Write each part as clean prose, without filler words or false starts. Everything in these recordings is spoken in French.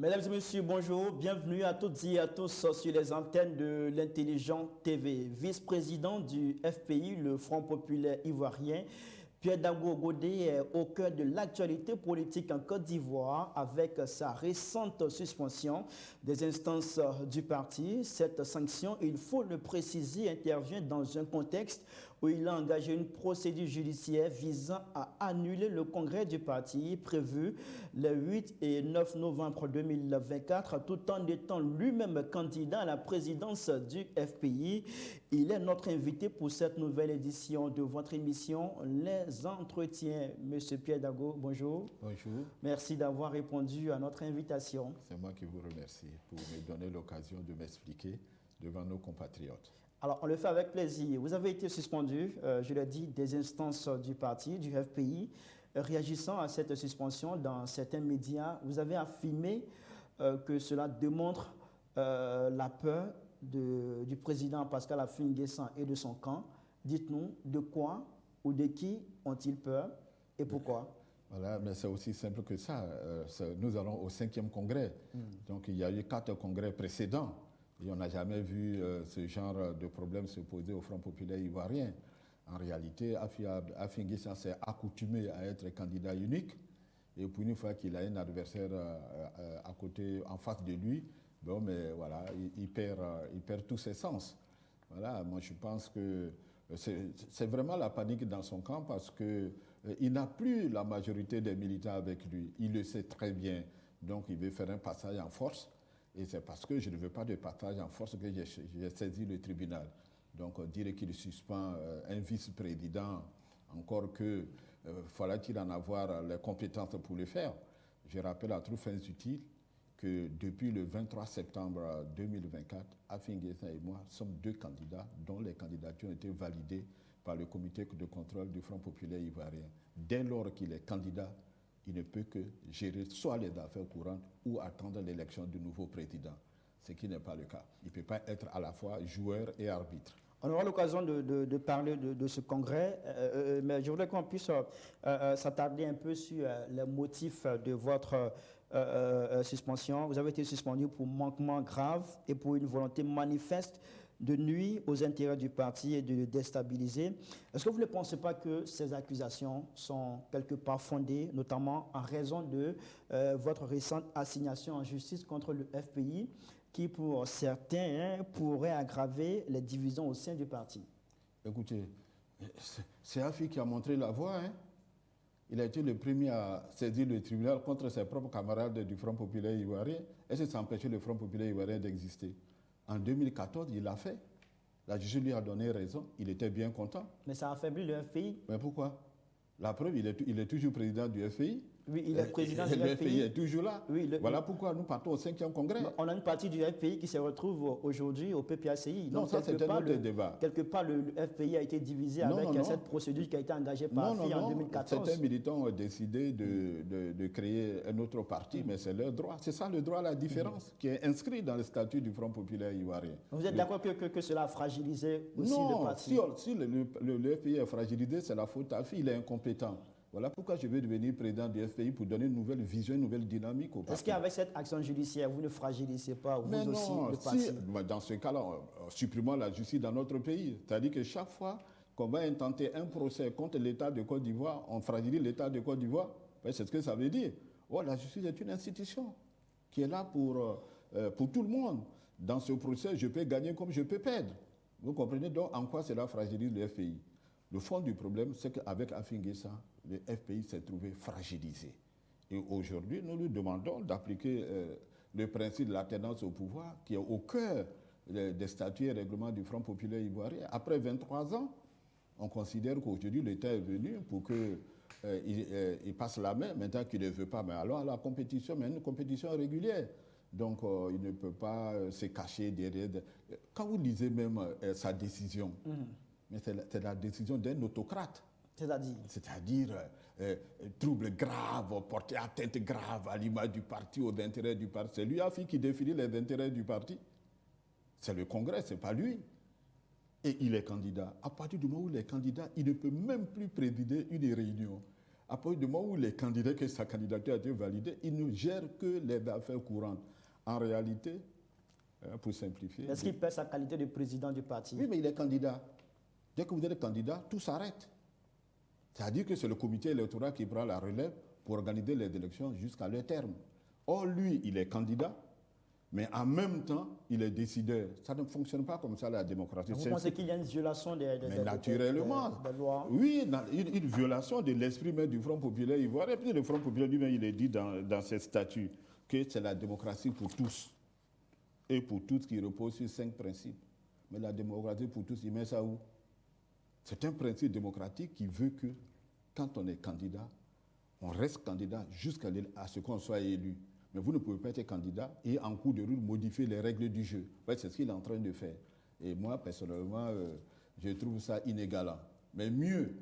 Mesdames et messieurs, bonjour. Bienvenue à toutes et à tous sur les antennes de l'Intelligent TV. Vice-président du FPI, le Front populaire ivoirien, Pierre Dago Godé est au cœur de l'actualité politique en Côte d'Ivoire avec sa récente suspension des instances du parti. Cette sanction, il faut le préciser, intervient dans un contexte où il a engagé une procédure judiciaire visant à annuler le congrès du parti prévu les 8 et 9 novembre 2024, tout en étant lui-même candidat à la présidence du FPI. Il est notre invité pour cette nouvelle édition de votre émission Les Entretiens. Monsieur Pierre Dago, bonjour. Bonjour. Merci d'avoir répondu à notre invitation. C'est moi qui vous remercie pour me donner l'occasion de m'expliquer devant nos compatriotes. Alors, on le fait avec plaisir. Vous avez été suspendu, je l'ai dit, des instances du parti, du FPI. Réagissant à cette suspension dans certains médias, vous avez affirmé que cela démontre la peur du président Pascal Affi-N'Guessan et de son camp. Dites-nous de quoi ou de qui ont-ils peur et pourquoi? Voilà, mais c'est aussi simple que ça. Nous allons au 5e congrès. Donc, il y a eu 4 congrès précédents. Et on n'a jamais vu ce genre de problème se poser au Front populaire ivoirien. En réalité, Affi-N'Guessan s'est accoutumé à être candidat unique. Et pour une fois qu'il a un adversaire à côté, en face de lui, bon, mais voilà, il perd tous ses sens. Voilà, moi je pense que c'est vraiment la panique dans son camp parce qu'il n'a plus la majorité des militants avec lui. Il le sait très bien. Donc il veut faire un passage en force. Et c'est parce que je ne veux pas de passage en force que j'ai saisi le tribunal. Donc dire qu'il suspend un vice-président, encore que fallait-il en avoir les compétences pour le faire. Je rappelle à toutes fins utiles que depuis le 23 septembre 2024, Affi-N'Guessan et moi sommes 2 candidats dont les candidatures ont été validées par le comité de contrôle du Front populaire ivoirien. Dès lors qu'il est candidat, il ne peut que gérer soit les affaires courantes ou attendre l'élection du nouveau président, ce qui n'est pas le cas. Il ne peut pas être à la fois joueur et arbitre. On aura l'occasion de parler de ce congrès, mais je voudrais qu'on puisse s'attarder un peu sur les motifs de votre suspension. Vous avez été suspendu pour manquement grave et pour une volonté manifeste de nuire aux intérêts du parti et de le déstabiliser. Est-ce que vous ne pensez pas que ces accusations sont quelque part fondées, notamment en raison de votre récente assignation en justice contre le FPI, qui pour certains pourrait aggraver les divisions au sein du parti? Écoutez, c'est Affi qui a montré la voie. Il a été le premier à saisir le tribunal contre ses propres camarades du Front populaire ivoirien. Est-ce que ça empêchait le Front populaire ivoirien d'exister? En 2014, il l'a fait. La justice lui a donné raison. Il était bien content. Mais ça a affaibli le FPI. Mais pourquoi? La preuve, il est toujours président du FPI. Oui, il est président du FPI. Le FPI est toujours là. Oui, voilà pourquoi nous partons au 5e congrès. On a une partie du FPI qui se retrouve aujourd'hui au PPACI. Non, ça c'est un autre débat. Quelque part, le FPI a été divisé avec cette procédure qui a été engagée par FPI en 2014. Certains militants ont décidé de créer un autre parti, mais c'est leur droit. C'est ça le droit à la différence qui est inscrit dans le statut du Front populaire ivoirien. Vous êtes d'accord que cela a fragilisé aussi le parti? Non, si le FPI est fragilisé, c'est la faute à Affi, il est incompétent. Voilà pourquoi je veux devenir président du FPI pour donner une nouvelle vision, une nouvelle dynamique au parti. Est-ce qu'avec cette action judiciaire, vous ne fragilisez pas aussi le parti? Dans ce cas-là, supprimons la justice dans notre pays. C'est-à-dire que chaque fois qu'on va intenter un procès contre l'État de Côte d'Ivoire, on fragilise l'État de Côte d'Ivoire. C'est ce que ça veut dire. La justice est une institution qui est là pour tout le monde. Dans ce procès, je peux gagner comme je peux perdre. Vous comprenez donc en quoi cela fragilise le FPI? Le fond du problème, c'est qu'avec Affi-N'Guessan, le FPI s'est trouvé fragilisé. Et aujourd'hui, nous lui demandons d'appliquer le principe de l'alternance au pouvoir, qui est au cœur des statuts et règlements du Front populaire ivoirien. Après 23 ans, on considère qu'aujourd'hui, l'État est venu pour qu'il passe la main, maintenant qu'il ne veut pas. Mais alors, la compétition, mais une compétition régulière. Donc, il ne peut pas se cacher derrière. Quand vous lisez même sa décision, mais c'est la décision d'un autocrate. C'est-à-dire trouble grave, porter atteinte grave à l'image du parti, aux intérêts du parti. C'est lui qui définit les intérêts du parti. C'est le Congrès, ce n'est pas lui. Et il est candidat. À partir du moment où il est candidat, il ne peut même plus présider une réunion. À partir du moment où les candidats, que sa candidature a été validée, il ne gère que les affaires courantes. En réalité, pour simplifier... Est-ce qu'il perd sa qualité de président du parti? Oui, mais il est candidat. Dès que vous êtes candidat, tout s'arrête. C'est-à-dire que c'est le comité électoral qui prend la relève pour organiser les élections jusqu'à leur terme. Or, lui, il est candidat, mais en même temps, il est décideur. Ça ne fonctionne pas comme ça, la démocratie. Vous pensez qu'il y a une violation des lois? Oui, une violation de l'esprit même du Front populaire ivoirien. Et puis le Front populaire lui-même, il est dit dans ses statuts que c'est la démocratie pour tous. Et pour tous qui repose sur 5 principes. Mais la démocratie pour tous, il met ça où? C'est un principe démocratique qui veut que, quand on est candidat, on reste candidat jusqu'à ce qu'on soit élu. Mais vous ne pouvez pas être candidat et en cours de route modifier les règles du jeu. En fait, c'est ce qu'il est en train de faire. Et moi, personnellement, je trouve ça inégalant. Mais mieux,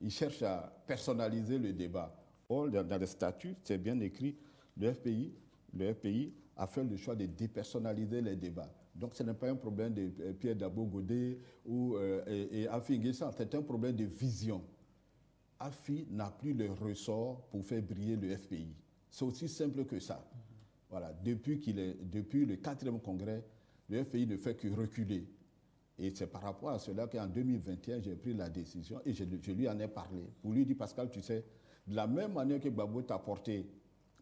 il cherche à personnaliser le débat. Or, dans les statuts, c'est bien écrit, le FPI a fait le choix de dépersonnaliser les débats. Donc, ce n'est pas un problème de Pierre Dabo-Godé et Afi N'Guessan, c'est un problème de vision. Afi n'a plus le ressort pour faire briller le FPI. C'est aussi simple que ça. Voilà. Depuis le 4e congrès, le FPI ne fait que reculer. Et c'est par rapport à cela qu'en 2021, j'ai pris la décision et je lui en ai parlé. Pour lui dire, Pascal, tu sais, de la même manière que Gbagbo t'a porté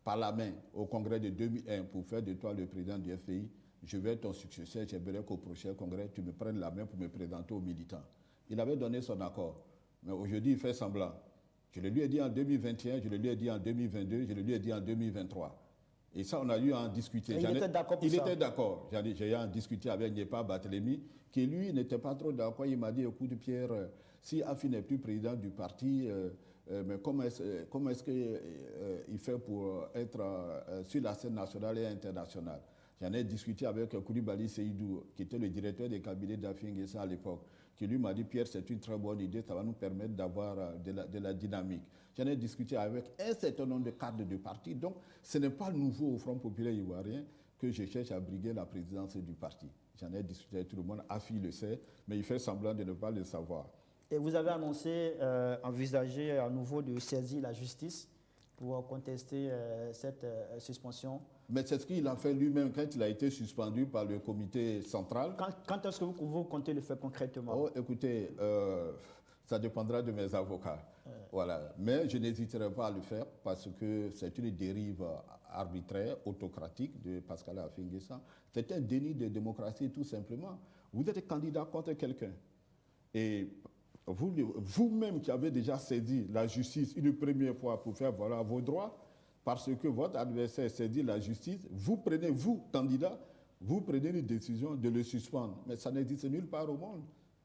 par la main au congrès de 2001 pour faire de toi le président du FPI, je vais être ton successeur, j'aimerais qu'au prochain congrès, tu me prennes la main pour me présenter aux militants. Il avait donné son accord. Mais aujourd'hui, il fait semblant. Je le lui ai dit en 2021, je le lui ai dit en 2022, je le lui ai dit en 2023. Et ça, on a eu à en discuter. Il était d'accord pour ça? Il était d'accord. J'ai eu à en discuter avec Nyepa Barthélemy, qui lui n'était pas trop d'accord. Il m'a dit, écoute Pierre, si Afi n'est plus président du parti, mais comment est-ce qu'il fait pour être sur la scène nationale et internationale? J'en ai discuté avec Koulibaly Seydou, qui était le directeur des cabinets d'Afi N'Guessan à l'époque, qui lui m'a dit, Pierre, c'est une très bonne idée, ça va nous permettre d'avoir de la dynamique. J'en ai discuté avec un certain nombre de cadres de parti. Donc, ce n'est pas nouveau au Front populaire ivoirien que je cherche à briguer la présidence du parti. J'en ai discuté avec tout le monde, Afi le sait, mais il fait semblant de ne pas le savoir. Et vous avez annoncé envisager à nouveau de saisir la justice pour contester cette suspension. Mais c'est ce qu'il a fait lui-même quand il a été suspendu par le comité central. Quand est-ce que vous comptez le faire concrètement? Oh, écoutez, ça dépendra de mes avocats. Voilà. Mais je n'hésiterai pas à le faire parce que c'est une dérive arbitraire, autocratique de Pascal Afi N'Guessan. C'est un déni de démocratie tout simplement. Vous êtes candidat contre quelqu'un. Et vous-même qui avez déjà saisi la justice une première fois pour faire valoir vos droits, parce que votre adversaire saisit la justice, vous prenez, vous, candidat, vous prenez une décision de le suspendre. Mais ça n'existe nulle part au monde.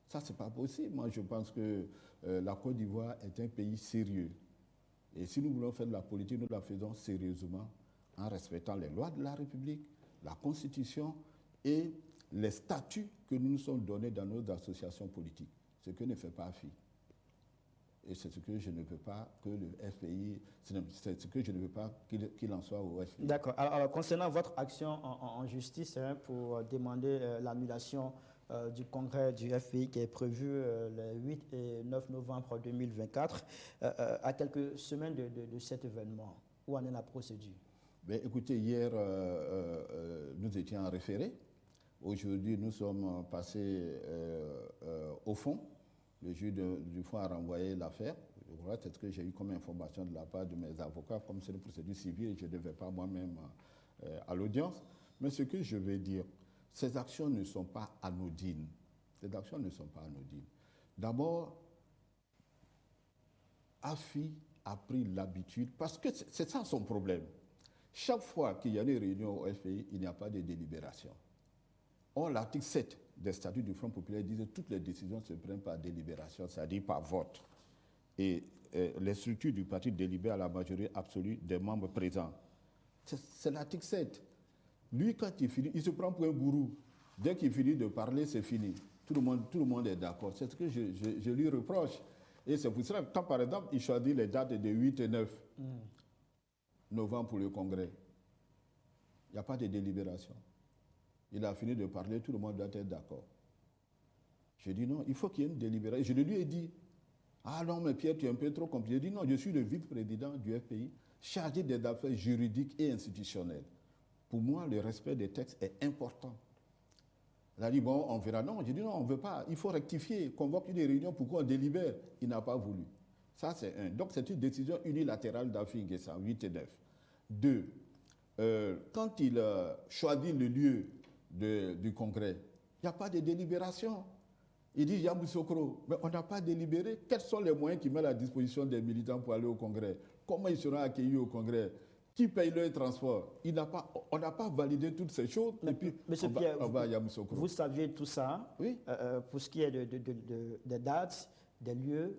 Ça, ce n'est pas possible. Moi, je pense que la Côte d'Ivoire est un pays sérieux. Et si nous voulons faire de la politique, nous la faisons sérieusement, en respectant les lois de la République, la Constitution et les statuts que nous nous sommes donnés dans nos associations politiques. Ce que ne fait pas AFI. Et c'est ce que je ne veux pas que le FPI, c'est ce que je ne veux pas qu'il en soit au FPI. D'accord. Alors, concernant votre action en justice pour demander l'annulation du congrès du FPI qui est prévu le 8 et 9 novembre 2024, à quelques semaines de cet événement, où en est la procédure? Ben, écoutez, hier, nous étions en référé. Aujourd'hui, nous sommes passés au fond. Le juge du fond a renvoyé l'affaire. C'est ce que j'ai eu comme information de la part de mes avocats. Comme c'est une procédure civile, je ne vais pas moi-même à l'audience. Mais ce que je veux dire, ces actions ne sont pas anodines. Ces actions ne sont pas anodines. D'abord, Afi a pris l'habitude, parce que c'est ça son problème. Chaque fois qu'il y a une réunion au FPI, il n'y a pas de délibération. Or, l'article 7 des statuts du Front populaire dit que toutes les décisions se prennent par délibération, c'est-à-dire par vote. Et les structures du parti délibèrent à la majorité absolue des membres présents. C'est l'article 7. Lui, quand il finit, il se prend pour un gourou. Dès qu'il finit de parler, c'est fini. Tout le monde est d'accord. C'est ce que je lui reproche. Et c'est pour cela que quand, par exemple, il choisit les dates de 8 et 9 novembre pour le congrès, il n'y a pas de délibération. Il a fini de parler, tout le monde doit être d'accord. Je dis non, il faut qu'il y ait une délibération. Je le lui ai dit. Ah non, mais Pierre, tu es un peu trop compliqué. Je dis non, je suis le vice-président du FPI, chargé des affaires juridiques et institutionnelles. Pour moi, le respect des textes est important. Il a dit, bon, on verra. Non, j'ai dit non, on ne veut pas. Il faut rectifier, convoque une réunion pour qu'on délibère. Il n'a pas voulu. Ça, c'est un. Donc, c'est une décision unilatérale d'Afi N'Guessan, 8 et 9. 2. Quand il choisit le lieu du congrès, il n'y a pas de délibération. Il dit Yamoussoukro, mais on n'a pas délibéré. Quels sont les moyens qu'il met à la disposition des militants pour aller au congrès? Comment ils seront accueillis au congrès? Qui paye le transport? On n'a pas validé toutes ces choses. Mais, et puis, Monsieur Pierre, vous oui. saviez tout ça. Oui. Pour ce qui est des dates, des lieux.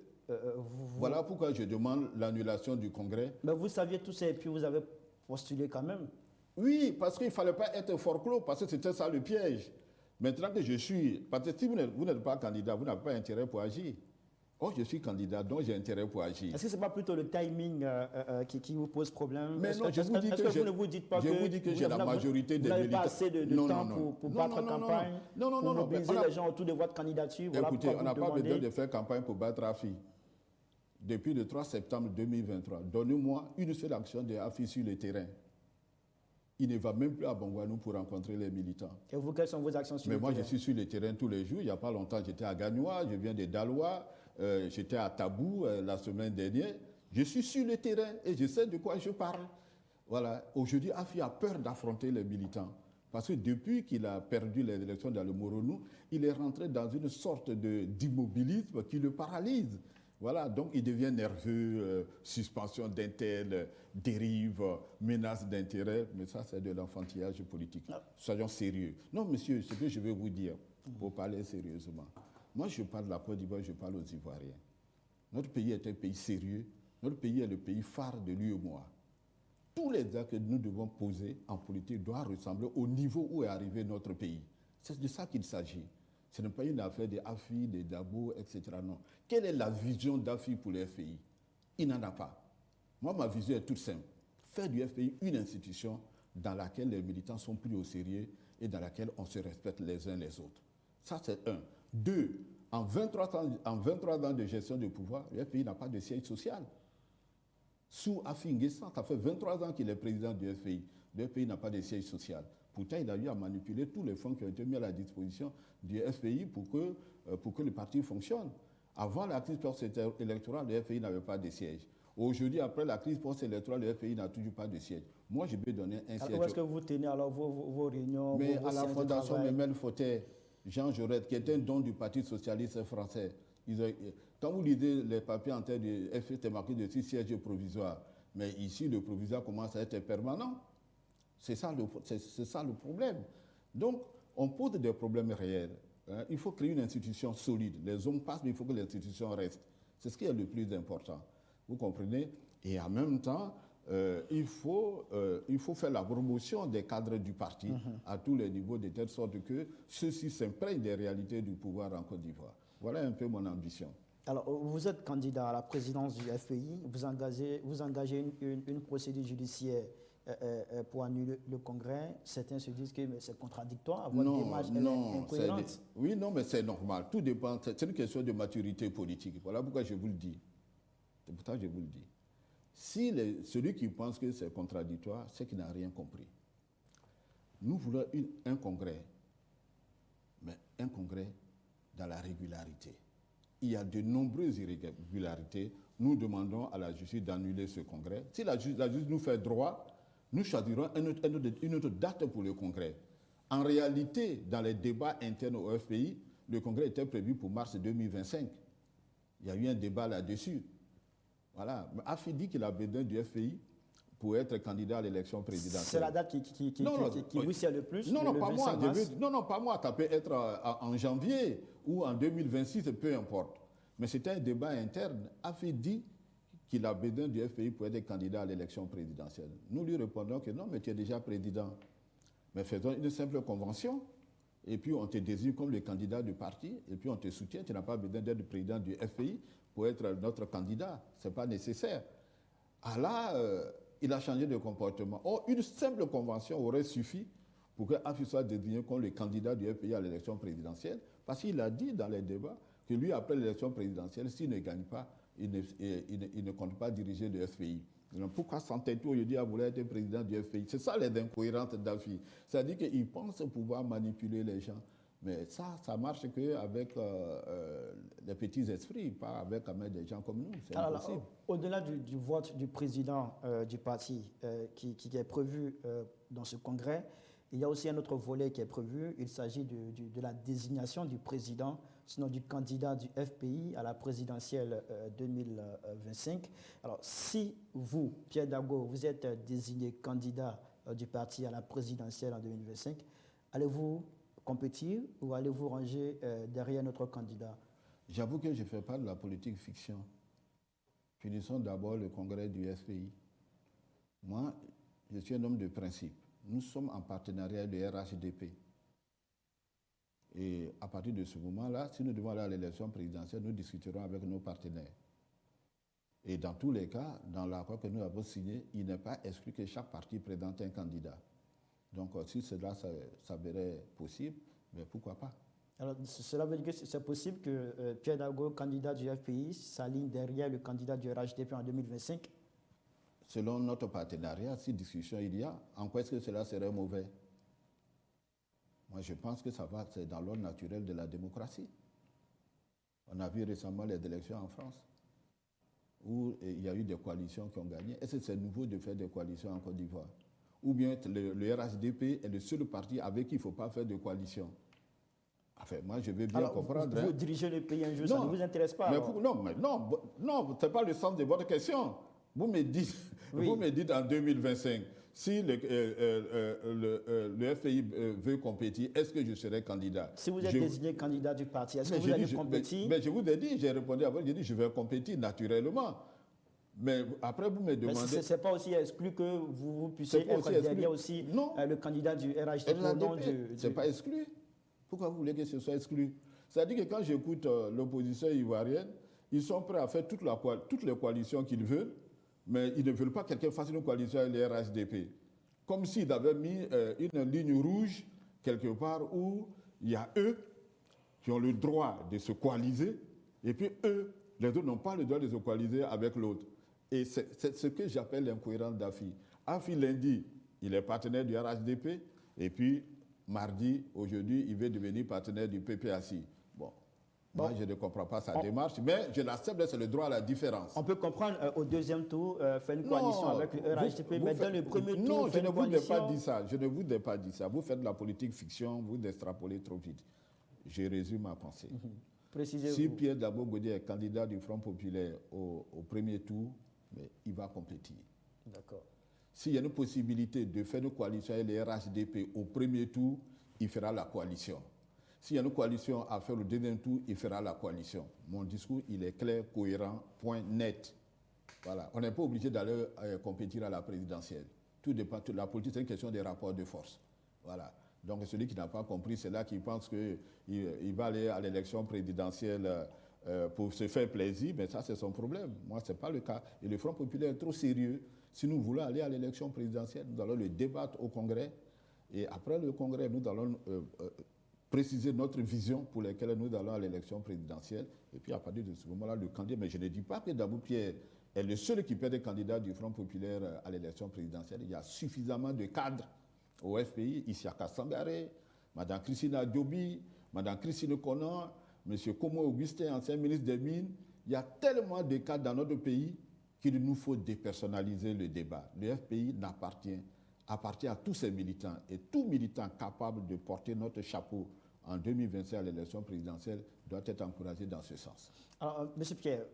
Voilà pourquoi je demande l'annulation du congrès. Mais vous saviez tout ça et puis vous avez postulé quand même. Oui, parce qu'il ne fallait pas être forclos, parce que c'était ça le piège. Maintenant que je suis... Parce que si vous n'êtes pas candidat, vous n'avez pas intérêt pour agir. Oh, je suis candidat, donc j'ai intérêt pour agir. Est-ce que ce n'est pas plutôt le timing qui vous pose problème? Mais non, je vous dis que vous ne vous dites pas que j'ai la majorité des militants. Vous n'avez pas assez de temps pour battre campagne, pour mobiliser les gens autour de votre candidature? Écoutez, on n'a pas besoin de faire campagne pour battre AFI. Depuis le 3 septembre 2023, donnez-moi une seule action de AFI sur le terrain. Il ne va même plus à Bongouanou pour rencontrer les militants. Et vous, quelles sont vos actions sur le terrain? Mais moi, je suis sur le terrain tous les jours. Il n'y a pas longtemps, j'étais à Gagnois, je viens de Daloa, j'étais à Tabou la semaine dernière. Je suis sur le terrain et je sais de quoi je parle. Voilà. Aujourd'hui, AFI a peur d'affronter les militants. Parce que depuis qu'il a perdu les élections dans le Moronou, il est rentré dans une sorte d'immobilisme qui le paralyse. Voilà, donc il devient nerveux, suspension d'intel, dérive, menace d'intérêt, mais ça c'est de l'enfantillage politique. Soyons sérieux. Non, monsieur, ce que je veux vous dire, pour parler sérieusement, moi je parle de la Côte d'Ivoire, je parle aux Ivoiriens. Notre pays est un pays sérieux, notre pays est le pays phare de l'UEMOA. Tous les actes que nous devons poser en politique doivent ressembler au niveau où est arrivé notre pays. C'est de ça qu'il s'agit. Ce n'est pas une affaire de AFI, de Dabo, etc. Non. Quelle est la vision d'AFI pour le FPI? Il n'en a pas. Moi, ma vision est toute simple. Faire du FPI une institution dans laquelle les militants sont pris au sérieux et dans laquelle on se respecte les uns les autres. Ça, c'est un. 2. En 23 ans de gestion de pouvoir, le FPI n'a pas de siège social. Sous Afi N'Guessan, ça fait 23 ans qu'il est président du FPI. Le FPI n'a pas de siège social. Pourtant, il a eu à manipuler tous les fonds qui ont été mis à la disposition du FPI pour que le parti fonctionne. Avant la crise post-électorale, le FPI n'avait pas de siège. Aujourd'hui, après la crise post-électorale, le FPI n'a toujours pas de siège. Moi, je vais donner un siège. Où est-ce que vous tenez alors vos réunions? Mais à la Fondation Memel Fautet, Jean Jaurès, qui est un don du Parti socialiste français. Quand vous lisez les papiers en tête du FPI, c'est marqué dessus siège provisoire. Mais ici, le provisoire commence à être permanent. C'est ça le problème. Donc, on pose des problèmes réels. Hein. Il faut créer une institution solide. Les hommes passent, mais il faut que l'institution reste. C'est ce qui est le plus important. Vous comprenez? Et en même temps, il faut faire la promotion des cadres du parti à tous les niveaux, de telle sorte que ceux-ci s'imprègnent des réalités du pouvoir en Côte d'Ivoire. Voilà un peu mon ambition. Alors, vous êtes candidat à la présidence du FPI, vous engagez une procédure judiciaire pour annuler le congrès. Certains se disent que c'est contradictoire, votre démarche est incohérente. Oui, non, mais c'est normal. Tout dépend. C'est une question de maturité politique. Voilà pourquoi je vous le dis. C'est pour ça que je vous le dis. Si celui qui pense que c'est contradictoire, c'est qu'il n'a rien compris. Nous voulons un congrès, mais un congrès dans la régularité. Il y a de nombreuses irrégularités. Nous demandons à la justice d'annuler ce congrès. Si la justice nous fait droit, nous choisirons une autre date pour le congrès. En réalité, dans les débats internes au FPI, le congrès était prévu pour mars 2025. Il y a eu un débat là-dessus. Voilà. AFI dit qu'il a besoin du FPI pour être candidat à l'élection présidentielle. C'est la date qui vous sert le plus? Non, pas moi. Non, pas moi. Ça peut être en janvier ou en 2026, peu importe. Mais c'était un débat interne. AFI dit qu'il a besoin du FPI pour être candidat à l'élection présidentielle. Nous lui répondons que non, mais tu es déjà président. Mais faisons une simple convention, et puis on te désigne comme le candidat du parti, et puis on te soutient. Tu n'as pas besoin d'être président du FPI pour être notre candidat. Ce n'est pas nécessaire. Ah là, il a changé de comportement. Or, une simple convention aurait suffi pour que AFI soit désigné comme le candidat du FPI à l'élection présidentielle, parce qu'il a dit dans les débats que lui, après l'élection présidentielle, s'il ne gagne pas, il ne compte pas diriger le FPI. Donc, pourquoi s'entêter aujourd'hui à vouloir être président du FPI? C'est ça les incohérences d'Afi. C'est-à-dire qu'il pense pouvoir manipuler les gens. Mais ça marche qu'avec les petits esprits, pas avec des gens comme nous. C'est impossible. Au-delà du vote du président du parti qui est prévu dans ce congrès, il y a aussi un autre volet qui est prévu. Il s'agit de la désignation du président, sinon du candidat du FPI à la présidentielle 2025. Alors, si vous, Pierre Dago, vous êtes désigné candidat du parti à la présidentielle en 2025, allez-vous compétir ou allez-vous ranger derrière notre candidat? J'avoue que je ne fais pas de la politique fiction. Finissons d'abord le congrès du FPI. Moi, je suis un homme de principe. Nous sommes en partenariat de RHDP. Et à partir de ce moment-là, si nous devons aller à l'élection présidentielle, nous discuterons avec nos partenaires. Et dans tous les cas, dans l'accord que nous avons signé, il n'est pas exclu que chaque parti présente un candidat. Donc, si cela s'avérait possible, mais pourquoi pas? Alors, cela veut dire que c'est possible que Pierre Dago, candidat du FPI, s'aligne derrière le candidat du RHDP en 2025? Selon notre partenariat, si discussion il y a, en quoi est-ce que cela serait mauvais? Moi, je pense que c'est dans l'ordre naturel de la démocratie. On a vu récemment les élections en France, où il y a eu des coalitions qui ont gagné. Est-ce que c'est nouveau de faire des coalitions en Côte d'Ivoire? Ou bien le RHDP est le seul parti avec qui il ne faut pas faire de coalition? Enfin, moi, je veux bien comprendre. Vous dirigez le pays un jour, ça ne vous intéresse pas? Non, ce n'est pas le sens de votre question. Vous me dites, vous me dites en 2025, si le FPI veut compétir, est-ce que je serai candidat? Si vous êtes désigné candidat du parti, est-ce que vous allez compétir? Mais je vous ai dit, j'ai répondu à vous, j'ai dit je vais compétir naturellement. Mais après, vous me demandez... Ce n'est pas aussi exclu que vous puissiez être derrière aussi le candidat du RHDP au nom du... Ce n'est pas exclu. Pourquoi vous voulez que ce soit exclu? C'est-à-dire que quand j'écoute l'opposition ivoirienne, ils sont prêts à faire toutes les coalitions qu'ils veulent, mais ils ne veulent pas que quelqu'un fasse une coalition avec les RHDP. Comme s'ils avaient mis une ligne rouge quelque part où il y a eux qui ont le droit de se coaliser, et puis eux, les autres n'ont pas le droit de se coaliser avec l'autre. Et c'est ce que j'appelle l'incohérence d'Afi. Afi, lundi, il est partenaire du RHDP, et puis mardi, aujourd'hui, il veut devenir partenaire du PPACI. Moi, je ne comprends pas sa démarche, mais je l'accepte, c'est le droit à la différence. On peut comprendre au deuxième tour faire une coalition avec le RHDP, mais dans le premier tour, non, je ne vous ai pas dit ça. Je ne vous ai pas dit ça. Vous faites de la politique fiction, vous extrapolez trop vite. Je résume ma pensée. Précisez-vous. Si Pierre Dago Godé est candidat du Front populaire au premier tour, mais il va compétir. D'accord. S'il y a une possibilité de faire une coalition avec les RHDP au premier tour, il fera la coalition. S'il y a une coalition à faire au deuxième tour, il fera la coalition. Mon discours, il est clair, cohérent, point net. Voilà. On n'est pas obligé d'aller compétir à la présidentielle. Tout dépend. La politique, c'est une question des rapports de force. Voilà. Donc celui qui n'a pas compris, c'est là qu'il pense qu'il va aller à l'élection présidentielle pour se faire plaisir, mais ça, c'est son problème. Moi, ce n'est pas le cas. Et le Front populaire est trop sérieux. Si nous voulons aller à l'élection présidentielle, nous allons le débattre au Congrès. Et après le Congrès, nous allons préciser notre vision pour laquelle nous allons à l'élection présidentielle. Et puis, à partir de ce moment-là, le candidat... Mais je ne dis pas que Dabou Pierre est le seul qui peut être candidat du Front populaire à l'élection présidentielle. Il y a suffisamment de cadres au FPI, Isiaka Sangaré, Mme Christina Diobi, Mme Christine Conan, M. Komo Augustin, ancien ministre des Mines. Il y a tellement de cadres dans notre pays qu'il nous faut dépersonnaliser le débat. Le FPI appartient à tous ses militants. Et tout militant capable de porter notre chapeau en 2025 à l'élection présidentielle doit être encouragé dans ce sens. Alors, M. Pierre,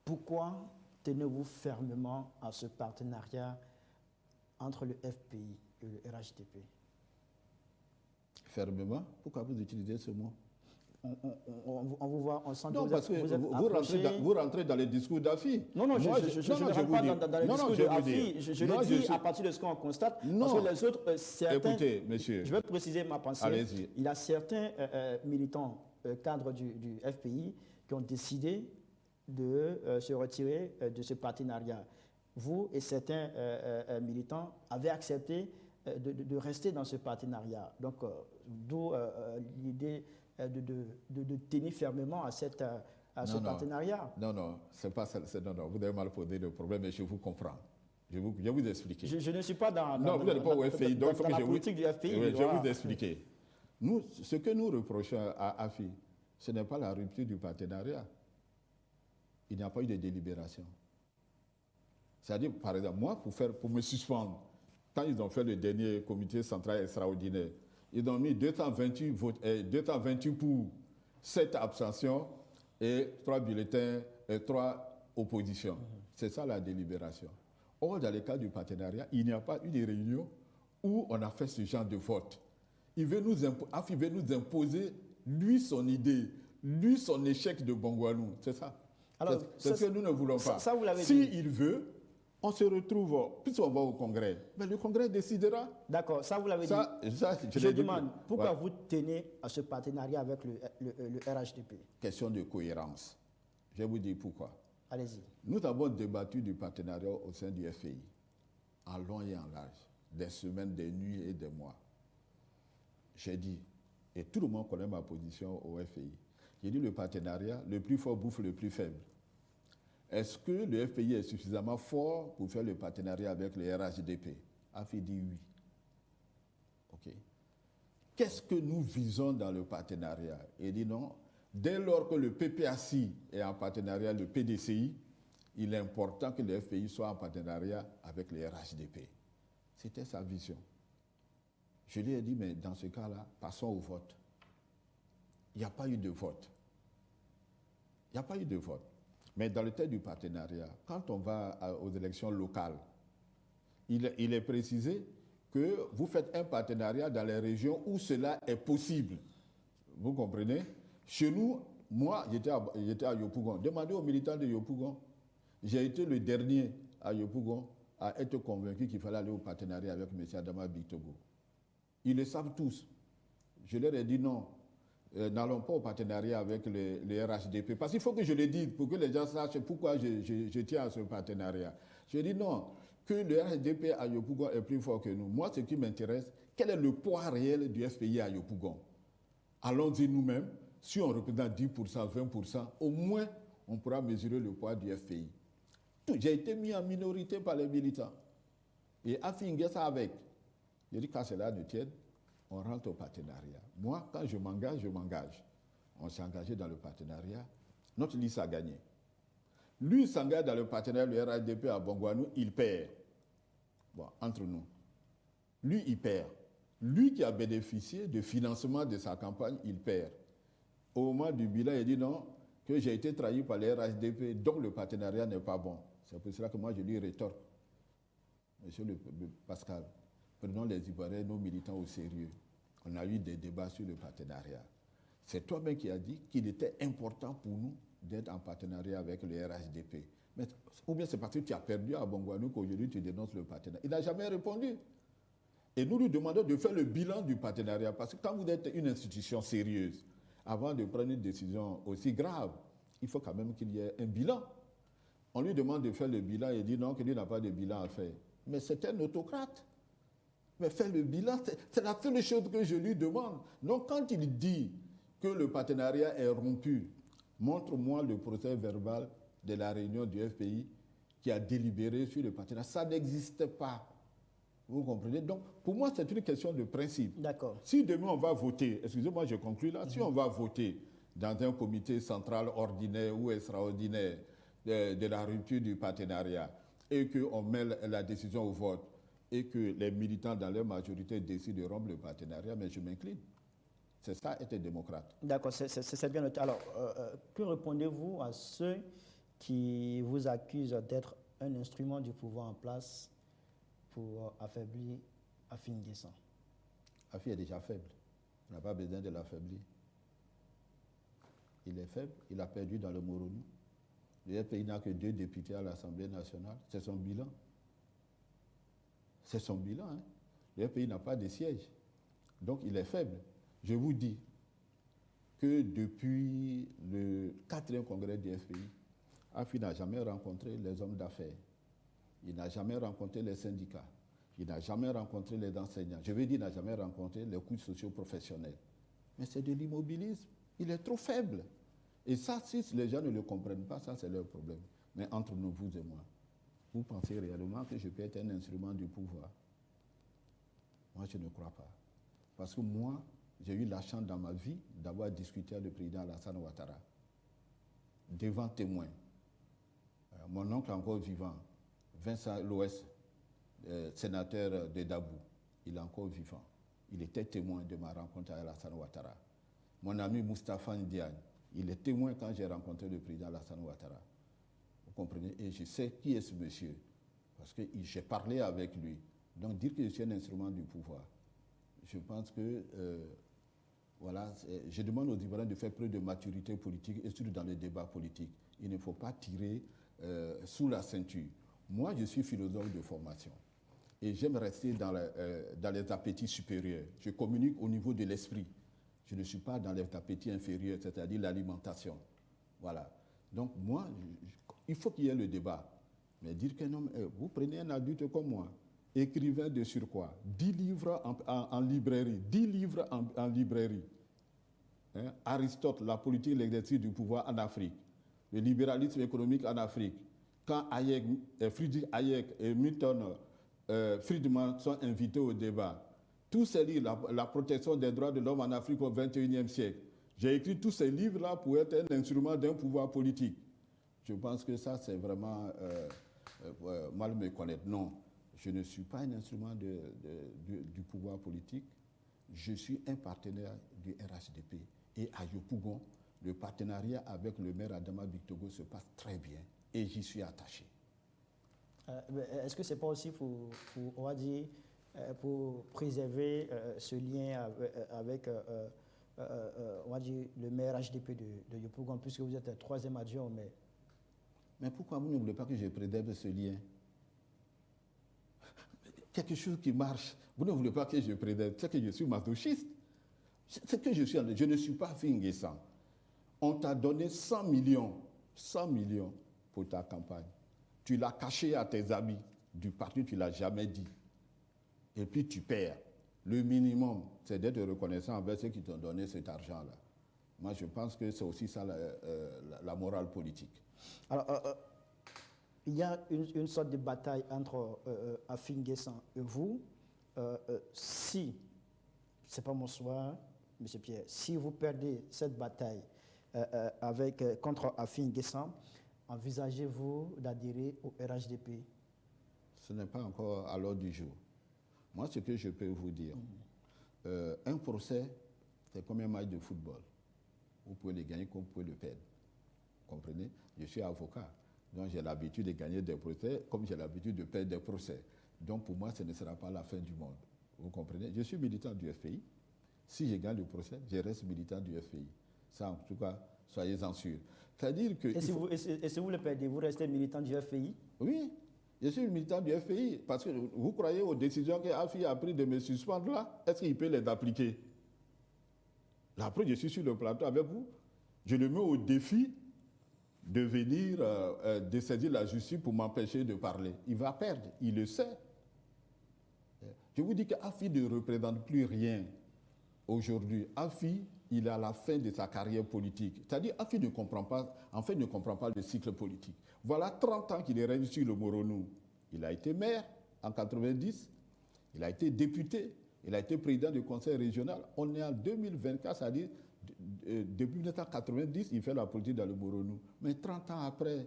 pourquoi tenez-vous fermement à ce partenariat entre le FPI et le RHDP? Fermement? Pourquoi vous utilisez ce mot? On vous voit, on sent que non, parce que vous rentrez dans les discours d'Afi. Non, je ne rentre pas dans les discours d'Afi. Je le dis à partir de ce qu'on constate. Parce que les autres, certains... Écoutez, monsieur... Je vais préciser ma pensée. Allez-y. Il y a certains militants, cadres du FPI, qui ont décidé de se retirer de ce partenariat. Vous et certains militants avez accepté de rester dans ce partenariat. Donc, d'où l'idée de tenir fermement à ce partenariat. Non, c'est pas ça. Non, vous avez mal posé le problème, mais je vous comprends. Je vais vous expliquer. Je ne suis pas dans vous n'êtes pas au FPI, donc il faut que la politique du FPI. Oui, je vais vous expliquer. Ce que nous reprochons à AFI, ce n'est pas la rupture du partenariat. Il n'y a pas eu de délibération. C'est-à-dire, par exemple, moi, pour me suspendre, quand ils ont fait le dernier comité central extraordinaire, ils ont mis 228 pour, 7 abstentions et 3 bulletins et 3 oppositions. C'est ça la délibération. Or, dans le cas du partenariat, il n'y a pas eu de réunion où on a fait ce genre de vote. Il veut nous imposer, lui, son idée, lui, son échec de Bongouanou. C'est ça. C'est ce que nous ne voulons pas. Ça, vous l'avez dit. S'il veut, on se retrouve, puisqu'on va au Congrès, mais le Congrès décidera. D'accord, ça vous l'avez dit. Je demande, pourquoi vous tenez à ce partenariat avec le RHDP? Question de cohérence. Je vais vous dire pourquoi. Allez-y. Nous avons débattu du partenariat au sein du FPI, en long et en large, des semaines, des nuits et des mois. J'ai dit, et tout le monde connaît ma position au FPI, j'ai dit le partenariat, le plus fort bouffe le plus faible. Est-ce que le FPI est suffisamment fort pour faire le partenariat avec le RHDP? AFI dit oui. OK. Qu'est-ce que nous visons dans le partenariat? Il dit non. Dès lors que le PPACI est en partenariat avec le PDCI, il est important que le FPI soit en partenariat avec le RHDP. C'était sa vision. Je lui ai dit, mais dans ce cas-là, passons au vote. Il n'y a pas eu de vote. Il n'y a pas eu de vote. Mais dans le cadre du partenariat, quand on va aux élections locales, il est précisé que vous faites un partenariat dans les régions où cela est possible. Vous comprenez? Chez nous, moi, j'étais à Yopougon. Demandez aux militants de Yopougon. J'ai été le dernier à Yopougon à être convaincu qu'il fallait aller au partenariat avec M. Adama Bictogo. Ils le savent tous. Je leur ai dit non. N'allons pas au partenariat avec les RHDP. Parce qu'il faut que je le dise pour que les gens sachent pourquoi je tiens à ce partenariat. Je dis non, que le RHDP à Yopougon est plus fort que nous. Moi, ce qui m'intéresse, quel est le poids réel du FPI à Yopougon? Allons-y nous-mêmes. Si on représente 10%, 20%, au moins, on pourra mesurer le poids du FPI. J'ai été mis en minorité par les militants. Et affinguer ça avec. Je dis, quand c'est là de tiède, on rentre au partenariat. Moi, quand je m'engage, je m'engage. On s'est engagé dans le partenariat. Notre liste a gagné. Lui s'engage dans le partenariat, le RHDP à Bongouanou, il perd. Bon, entre nous. Lui, il perd. Lui qui a bénéficié du financement de sa campagne, il perd. Au moment du bilan, il dit non, que j'ai été trahi par les RHDP, donc le partenariat n'est pas bon. C'est pour cela que moi, je lui rétorque. Monsieur le Pascal, prenons les Ivoiriens, nos militants au sérieux. On a eu des débats sur le partenariat. C'est toi-même qui as dit qu'il était important pour nous d'être en partenariat avec le RHDP. Mais, ou bien c'est parce que tu as perdu à Bongouanou qu'aujourd'hui tu dénonces le partenariat. Il n'a jamais répondu. Et nous lui demandons de faire le bilan du partenariat. Parce que quand vous êtes une institution sérieuse, avant de prendre une décision aussi grave, il faut quand même qu'il y ait un bilan. On lui demande de faire le bilan et il dit non, qu'il n'a pas de bilan à faire. Mais c'est un autocrate. Mais faire le bilan, c'est la seule chose que je lui demande. Donc quand il dit que le partenariat est rompu, montre-moi le procès verbal de la réunion du FPI qui a délibéré sur le partenariat. Ça n'existe pas. Vous comprenez? Donc, pour moi, c'est une question de principe. D'accord. Si demain on va voter, excusez-moi, je conclue là, si on va voter dans un comité central ordinaire ou extraordinaire de la rupture du partenariat et qu'on met la décision au vote et que les militants dans leur majorité décident de rompre le partenariat, mais je m'incline. C'est ça, être démocrate. D'accord, c'est bien noté. Alors, que répondez-vous à ceux qui vous accusent d'être un instrument du pouvoir en place pour affaiblir Afi N'Guessan? Afi est déjà faible. On n'a pas besoin de l'affaiblir. Il est faible, il a perdu dans le Moronou. Le pays n'a que 2 députés à l'Assemblée nationale. C'est son bilan. C'est son bilan. Hein. Le pays n'a pas de siège. Donc il est faible. Je vous dis que depuis le 4e congrès du FPI, Afi n'a jamais rencontré les hommes d'affaires. Il n'a jamais rencontré les syndicats. Il n'a jamais rencontré les enseignants. Je veux dire, il n'a jamais rencontré les couches socio-professionnels. Mais c'est de l'immobilisme. Il est trop faible. Et ça, si les gens ne le comprennent pas, ça c'est leur problème. Mais entre nous, vous et moi, vous pensez réellement que je peux être un instrument du pouvoir? Moi, je ne crois pas. Parce que moi, j'ai eu la chance dans ma vie d'avoir discuté avec le président Alassane Ouattara, devant témoins. Mon oncle encore vivant, Vincent Loès, sénateur de Dabou, il est encore vivant. Il était témoin de ma rencontre avec Alassane Ouattara. Mon ami Moustapha Ndiaye, il est témoin quand j'ai rencontré le président Alassane Ouattara. Vous comprenez? Et je sais qui est ce monsieur, parce que j'ai parlé avec lui. Donc dire que je suis un instrument du pouvoir, je pense que, voilà, je demande aux Ivoiriens de faire preuve de maturité politique et surtout dans le débat politique. Il ne faut pas tirer sous la ceinture. Moi, je suis philosophe de formation et j'aime rester dans les appétits supérieurs. Je communique au niveau de l'esprit. Je ne suis pas dans les appétits inférieurs, c'est-à-dire l'alimentation. Voilà. Donc moi, il faut qu'il y ait le débat. Mais dire qu'un homme, vous prenez un adulte comme moi, écrivain de surcroît, 10 livres en librairie, 10 livres en librairie. Hein? Aristote, la politique et l'exercice du pouvoir en Afrique, le libéralisme économique en Afrique. Quand Friedrich Hayek et Milton Friedman sont invités au débat, tous ces livres, la protection des droits de l'homme en Afrique au XXIe siècle, j'ai écrit tous ces livres-là pour être un instrument d'un pouvoir politique. Je pense que ça, c'est vraiment mal me connaître. Non. Je ne suis pas un instrument du pouvoir politique. Je suis un partenaire du RHDP. Et à Yopougon, le partenariat avec le maire Adama Bictogo se passe très bien. Et j'y suis attaché. Est-ce que ce n'est pas aussi on va dire, pour préserver ce lien avec on va dire, le maire HDP de Yopougon, puisque vous êtes le 3e adjoint au maire? Mais pourquoi vous ne voulez pas que je préserve ce lien? Quelque chose qui marche. Vous ne voulez pas que je préserve. C'est que je suis masochiste. C'est que je ne suis pas Finguessan. On t'a donné 100 millions pour ta campagne. Tu l'as caché à tes amis du parti, tu ne l'as jamais dit. Et puis tu perds. Le minimum, c'est d'être reconnaissant envers ceux qui t'ont donné cet argent-là. Moi, je pense que c'est aussi ça la morale politique. Alors, il y a une sorte de bataille entre Afin Guessan et vous. Si, ce n'est pas mon choix, M. Pierre, si vous perdez cette bataille contre Afin Guessan, envisagez-vous d'adhérer au RHDP? Ce n'est pas encore à l'ordre du jour. Moi, ce que je peux vous dire, un procès, c'est comme un match de football. Vous pouvez le gagner comme vous pouvez le perdre. Vous comprenez? Je suis avocat. Donc j'ai l'habitude de gagner des procès comme j'ai l'habitude de perdre des procès. Donc pour moi, ce ne sera pas la fin du monde. Vous comprenez? Je suis militant du FPI. Si je gagne le procès, je reste militant du FPI. Ça, en tout cas, soyez-en sûrs. C'est-à-dire que... Et si vous le perdez, vous restez militant du FPI? Oui, je suis militant du FPI. Parce que vous croyez aux décisions que AFI a prises de me suspendre là? Est-ce qu'il peut les appliquer? Là, après, je suis sur le plateau avec vous. Je le mets au défi de venir dessaisir la justice pour m'empêcher de parler. Il va perdre, il le sait. Je vous dis qu'Afi ne représente plus rien aujourd'hui. Afi, il est à la fin de sa carrière politique. C'est-à-dire, Afi ne comprend pas, ne comprend pas le cycle politique. Voilà 30 ans qu'il est revenu sur le Moronou. Il a été maire en 90, il a été député, il a été président du conseil régional. On est en 2024, c'est-à-dire, depuis 1990, il fait la politique dans le Moronou. Mais 30 ans après,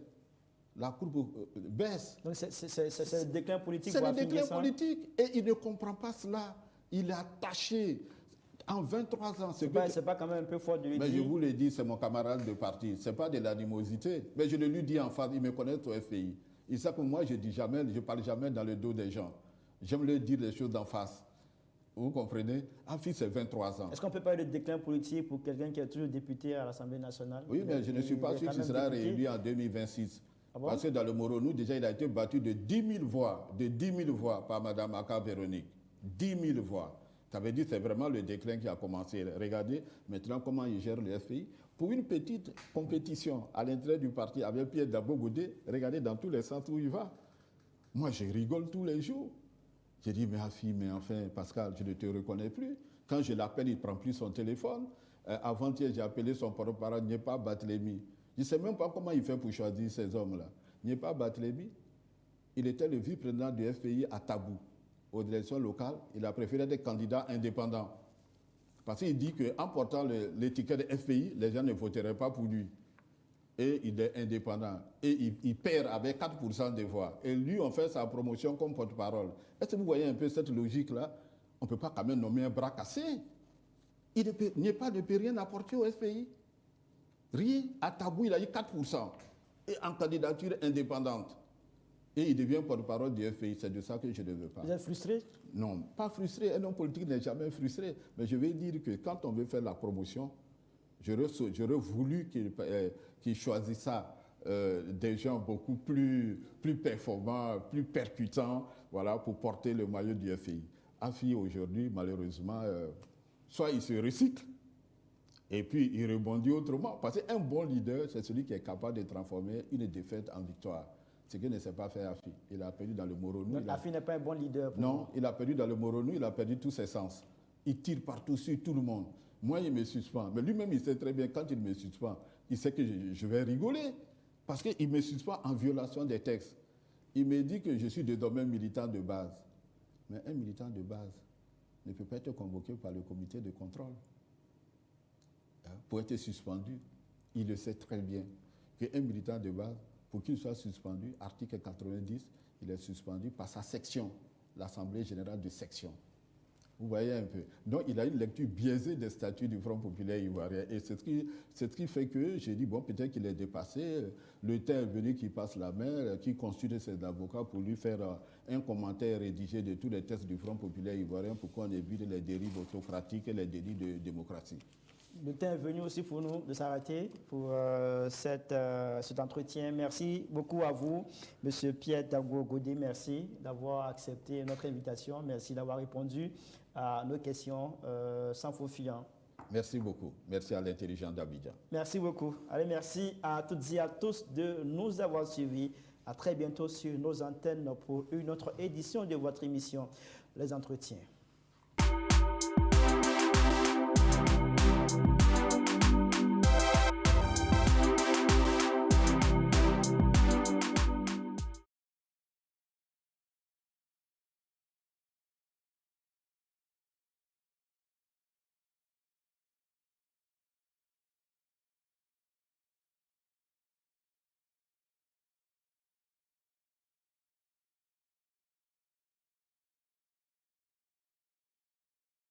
la courbe baisse. Donc c'est le déclin politique. C'est le déclin politique. Et il ne comprend pas cela. Il est attaché. En 23 ans, c'est pas quand même un peu fort de lui dire. Mais je vous l'ai dit, c'est mon camarade de parti. Ce n'est pas de l'animosité. Mais je le lui dis en face, il me connaît au FPI. Il sait que moi, je ne parle jamais dans le dos des gens. J'aime leur dire les choses d'en face. Vous comprenez? Afi, c'est 23 ans. Est-ce qu'on peut parler de déclin politique pour quelqu'un qui est toujours député à l'Assemblée nationale? Oui, mais je ne suis pas sûr qu'il sera réélu en 2026. Ah bon? Parce que dans le Moronou, déjà, il a été battu de 10 000 voix par Mme Aka Véronique. 10 000 voix. Ça veut dire que c'est vraiment le déclin qui a commencé. Regardez maintenant comment il gère le FPI. Pour une petite compétition à l'intérieur du parti avec Pierre Dabo-Godé, regardez dans tous les sens où il va. Moi, je rigole tous les jours. J'ai dit, mais Afi, mais enfin, Pascal, je ne te reconnais plus. Quand je l'appelle, il ne prend plus son téléphone. Avant-hier, j'ai appelé son porte-parole, Nyepa Batlemi. Je ne sais même pas comment il fait pour choisir ces hommes-là. Nyepa Batlemi, il était le vice-président du FPI à Tabou, aux élections locales. Il a préféré des candidats indépendants. Parce qu'il dit qu'en portant l'étiquette de FPI, les gens ne voteraient pas pour lui. Et il est indépendant. Et il perd avec 4% des voix. Et lui, on fait sa promotion comme porte-parole. Est-ce que vous voyez un peu cette logique-là? On ne peut pas quand même nommer un bras cassé. Nyepa ne peut rien apporter au FPI. Rien. À Tabou, il a eu 4%. Et en candidature indépendante. Et il devient porte-parole du FPI. C'est de ça que je ne veux pas. Vous êtes frustré? Non, pas frustré. Un homme politique n'est jamais frustré. Mais je vais dire que quand on veut faire la promotion, j'aurais voulu qu'il choisisse ça, des gens beaucoup plus performants, plus percutants, voilà, pour porter le maillot du FPI. AFI, aujourd'hui, malheureusement, soit il se recycle, et puis il rebondit autrement. Parce qu'un bon leader, c'est celui qui est capable de transformer une défaite en victoire. Ce qu'il ne sait pas faire AFI. Il a perdu dans le Moronou. AFI n'est pas un bon leader. Non, il a perdu dans le Moronou, il a perdu tous ses sens. Il tire partout sur tout le monde. Moi, il me suspend. Mais lui-même, il sait très bien, quand il me suspend, il sait que je vais rigoler. Parce qu'il me suspend en violation des textes. Il me dit que je suis désormais militant de base. Mais un militant de base ne peut pas être convoqué par le comité de contrôle pour être suspendu. Il le sait très bien qu'un militant de base, pour qu'il soit suspendu, article 90, il est suspendu par sa section, l'Assemblée générale de section. Vous voyez un peu. Donc, il a une lecture biaisée des statuts du Front populaire ivoirien. Et c'est ce qui fait que j'ai dit, bon, peut-être qu'il est dépassé. Le temps est venu qu'il passe la main, qu'il consulte ses avocats pour lui faire un commentaire rédigé de tous les textes du Front populaire ivoirien pour qu'on évite les dérives autocratiques et les délits de démocratie. Le temps est venu aussi pour nous de s'arrêter pour cet entretien. Merci beaucoup à vous, M. Pierre Dango Godé. Merci d'avoir accepté notre invitation. Merci d'avoir répondu à nos questions sans faux fuyant. Merci beaucoup. Merci à l'intelligent d'Abidjan. Merci beaucoup. Allez, merci à toutes et à tous de nous avoir suivis. À très bientôt sur nos antennes pour une autre édition de votre émission, Les Entretiens.